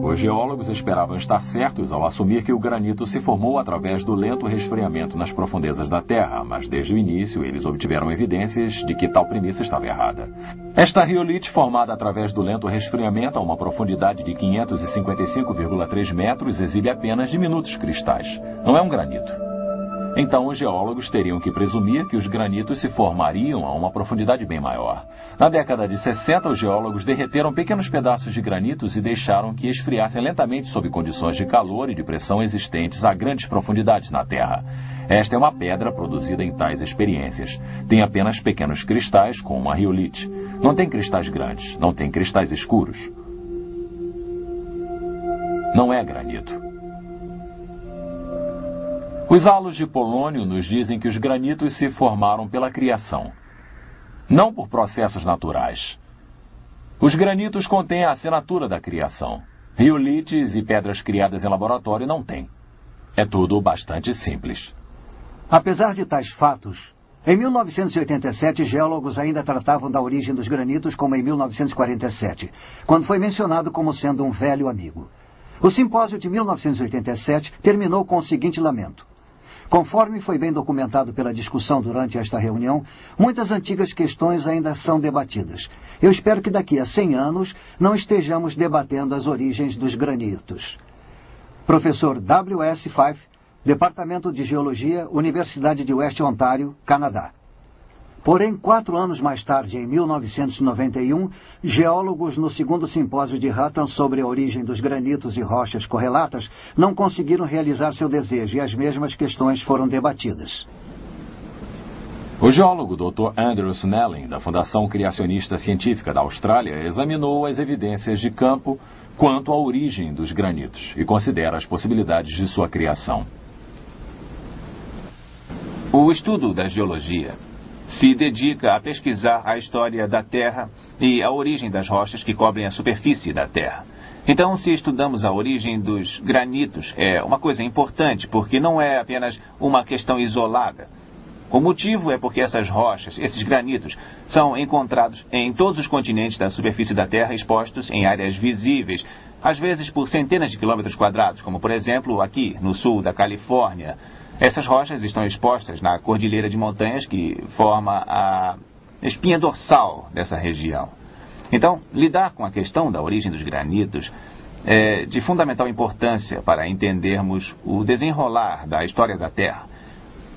Os geólogos esperavam estar certos ao assumir que o granito se formou através do lento resfriamento nas profundezas da Terra, mas desde o início eles obtiveram evidências de que tal premissa estava errada. Esta riolite, formada através do lento resfriamento a uma profundidade de 555,3 metros, exibe apenas diminutos cristais. Não é um granito. Então, os geólogos teriam que presumir que os granitos se formariam a uma profundidade bem maior. Na década de 60, os geólogos derreteram pequenos pedaços de granitos e deixaram que esfriassem lentamente sob condições de calor e de pressão existentes a grandes profundidades na Terra. Esta é uma pedra produzida em tais experiências. Tem apenas pequenos cristais, como uma riolite. Não tem cristais grandes, não tem cristais escuros. Não é granito. Os halos de polônio nos dizem que os granitos se formaram pela criação, não por processos naturais. Os granitos contêm a assinatura da criação. Riolites e pedras criadas em laboratório não têm. É tudo bastante simples. Apesar de tais fatos, em 1987, geólogos ainda tratavam da origem dos granitos como em 1947, quando foi mencionado como sendo um velho amigo. O simpósio de 1987 terminou com o seguinte lamento. Conforme foi bem documentado pela discussão durante esta reunião, muitas antigas questões ainda são debatidas. Eu espero que daqui a 100 anos não estejamos debatendo as origens dos granitos. Professor W.S. Fife, Departamento de Geologia, Universidade de West Ontário, Canadá. Porém, 4 anos mais tarde, em 1991, geólogos no segundo simpósio de Hutton sobre a origem dos granitos e rochas correlatas não conseguiram realizar seu desejo e as mesmas questões foram debatidas. O geólogo Dr. Andrew Snelling, da Fundação Criacionista Científica da Austrália, examinou as evidências de campo quanto à origem dos granitos e considera as possibilidades de sua criação. O estudo da geologia se dedica a pesquisar a história da Terra e a origem das rochas que cobrem a superfície da Terra. Então, se estudamos a origem dos granitos, é uma coisa importante, porque não é apenas uma questão isolada. O motivo é porque essas rochas, esses granitos, são encontrados em todos os continentes da superfície da Terra, expostos em áreas visíveis, às vezes por centenas de quilômetros quadrados, como, por exemplo, aqui no sul da Califórnia. Essas rochas estão expostas na cordilheira de montanhas que forma a espinha dorsal dessa região. Então, lidar com a questão da origem dos granitos é de fundamental importância para entendermos o desenrolar da história da Terra.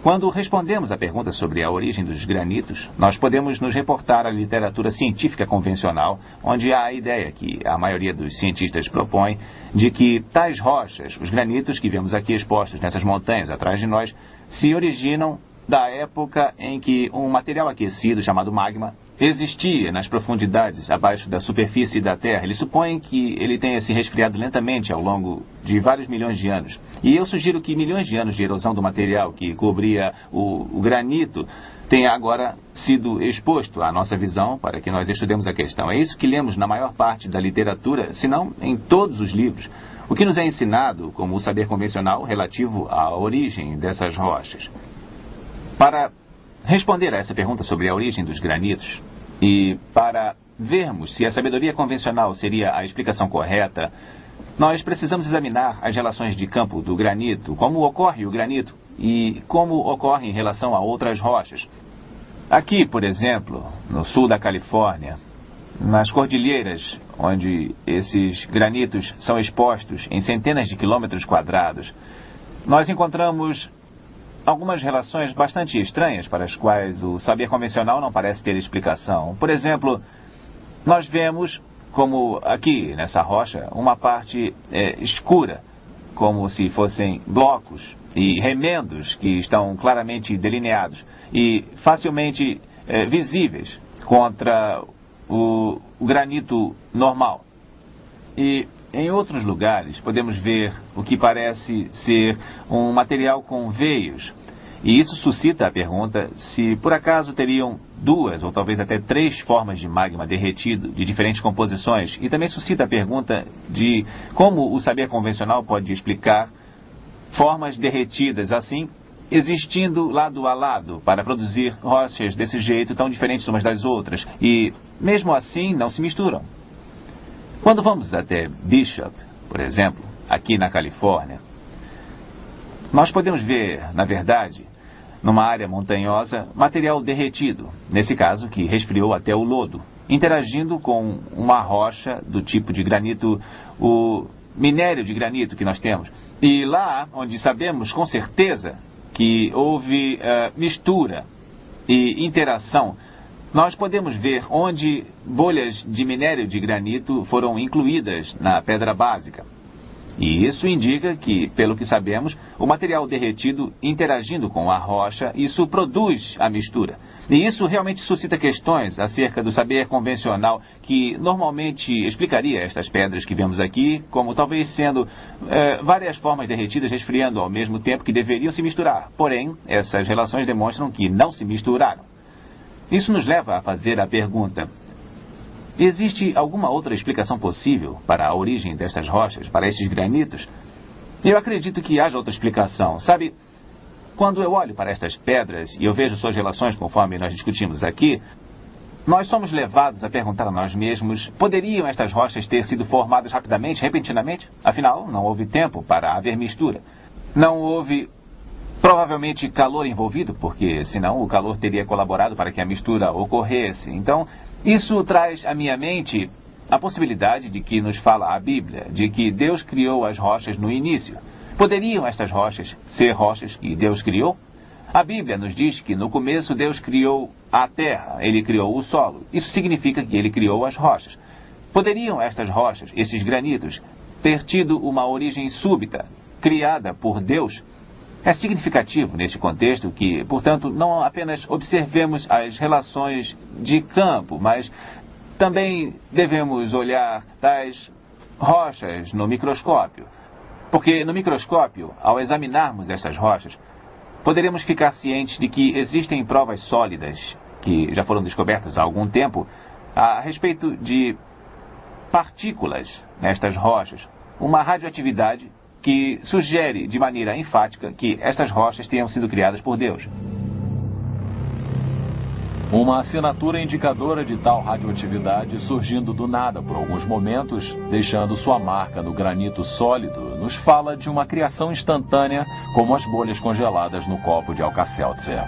Quando respondemos à pergunta sobre a origem dos granitos, nós podemos nos reportar à literatura científica convencional, onde há a ideia que a maioria dos cientistas propõe de que tais rochas, os granitos que vemos aqui expostos nessas montanhas atrás de nós, se originam da época em que um material aquecido chamado magma existia nas profundidades abaixo da superfície da Terra. Eles supõem que ele tenha se resfriado lentamente ao longo de vários milhões de anos. E eu sugiro que milhões de anos de erosão do material que cobria o granito tenha agora sido exposto à nossa visão para que nós estudemos a questão. É isso que lemos na maior parte da literatura, se não em todos os livros. O que nos é ensinado como o saber convencional relativo à origem dessas rochas. Para responder a essa pergunta sobre a origem dos granitos e para vermos se a sabedoria convencional seria a explicação correta, nós precisamos examinar as relações de campo do granito, como ocorre o granito e como ocorre em relação a outras rochas. Aqui, por exemplo, no sul da Califórnia, nas cordilheiras, onde esses granitos são expostos em centenas de quilômetros quadrados, nós encontramos algumas relações bastante estranhas para as quais o saber convencional não parece ter explicação. Por exemplo, nós vemos, como aqui nessa rocha, uma parte escura, como se fossem blocos e remendos que estão claramente delineados e facilmente visíveis contra o granito normal. E em outros lugares podemos ver o que parece ser um material com veios. E isso suscita a pergunta se por acaso teriam 2 ou talvez até 3 formas de magma derretido de diferentes composições. E também suscita a pergunta de como o saber convencional pode explicar formas derretidas assim, existindo lado a lado para produzir rochas desse jeito tão diferentes umas das outras. E mesmo assim não se misturam. Quando vamos até Bishop, por exemplo, aqui na Califórnia, nós podemos ver, na verdade, numa área montanhosa, material derretido, nesse caso que resfriou até o lodo, interagindo com uma rocha do tipo de granito, o minério de granito que nós temos. E lá onde sabemos com certeza que houve mistura e interação, nós podemos ver onde bolhas de minério de granito foram incluídas na pedra básica. E isso indica que, pelo que sabemos, o material derretido interagindo com a rocha, isso produz a mistura. E isso realmente suscita questões acerca do saber convencional que normalmente explicaria estas pedras que vemos aqui como talvez sendo várias formas derretidas resfriando ao mesmo tempo que deveriam se misturar. Porém, essas relações demonstram que não se misturaram. Isso nos leva a fazer a pergunta: existe alguma outra explicação possível para a origem destas rochas, para estes granitos? Eu acredito que haja outra explicação. Sabe, quando eu olho para estas pedras e eu vejo suas relações conforme nós discutimos aqui, nós somos levados a perguntar a nós mesmos: poderiam estas rochas ter sido formadas rapidamente, repentinamente? Afinal, não houve tempo para haver mistura. Não houve provavelmente calor envolvido, porque senão o calor teria colaborado para que a mistura ocorresse. Então, isso traz à minha mente a possibilidade de que nos fala a Bíblia, de que Deus criou as rochas no início. Poderiam estas rochas ser rochas que Deus criou? A Bíblia nos diz que no começo Deus criou a terra, Ele criou o solo. Isso significa que Ele criou as rochas. Poderiam estas rochas, esses granitos, ter tido uma origem súbita, criada por Deus? É significativo neste contexto que, portanto, não apenas observemos as relações de campo, mas também devemos olhar tais rochas no microscópio. Porque no microscópio, ao examinarmos estas rochas, poderemos ficar cientes de que existem provas sólidas, que já foram descobertas há algum tempo, a respeito de partículas nestas rochas, uma radioatividade que sugere de maneira enfática que estas rochas tenham sido criadas por Deus. Uma assinatura indicadora de tal radioatividade surgindo do nada por alguns momentos, deixando sua marca no granito sólido, nos fala de uma criação instantânea como as bolhas congeladas no copo de Alka-Seltzer.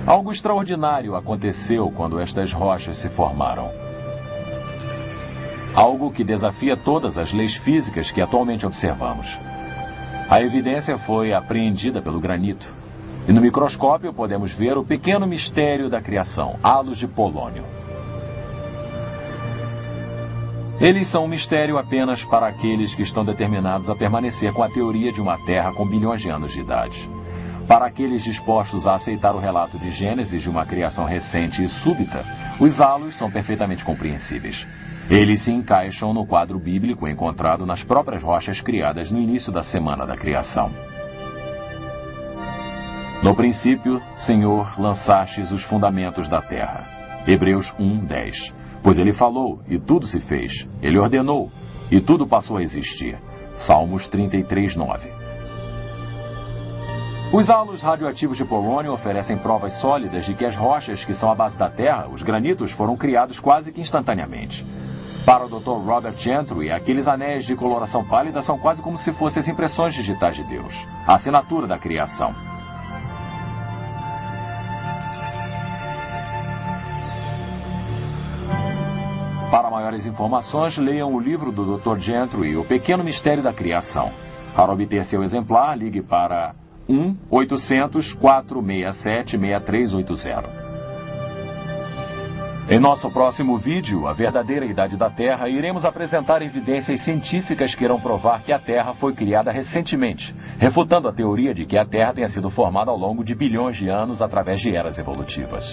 Algo extraordinário aconteceu quando estas rochas se formaram. Algo que desafia todas as leis físicas que atualmente observamos. A evidência foi apreendida pelo granito. E no microscópio podemos ver o pequeno mistério da criação, halos de polônio. Eles são um mistério apenas para aqueles que estão determinados a permanecer com a teoria de uma Terra com bilhões de anos de idade. Para aqueles dispostos a aceitar o relato de Gênesis de uma criação recente e súbita, os halos são perfeitamente compreensíveis. Eles se encaixam no quadro bíblico encontrado nas próprias rochas criadas no início da semana da criação. No princípio, Senhor, lançastes os fundamentos da terra. Hebreus 1:10. Pois ele falou, e tudo se fez. Ele ordenou, e tudo passou a existir. Salmos 33:9. Os halos radioativos de polônio oferecem provas sólidas de que as rochas que são a base da Terra, os granitos, foram criados quase que instantaneamente. Para o Dr. Robert Gentry, aqueles anéis de coloração pálida são quase como se fossem as impressões digitais de Deus, a assinatura da criação. Para maiores informações, leiam o livro do Dr. Gentry, O Pequeno Mistério da Criação. Para obter seu exemplar, ligue para 1-800-467-6380. Em nosso próximo vídeo, A Verdadeira Idade da Terra, iremos apresentar evidências científicas que irão provar que a Terra foi criada recentemente, refutando a teoria de que a Terra tenha sido formada ao longo de bilhões de anos através de eras evolutivas.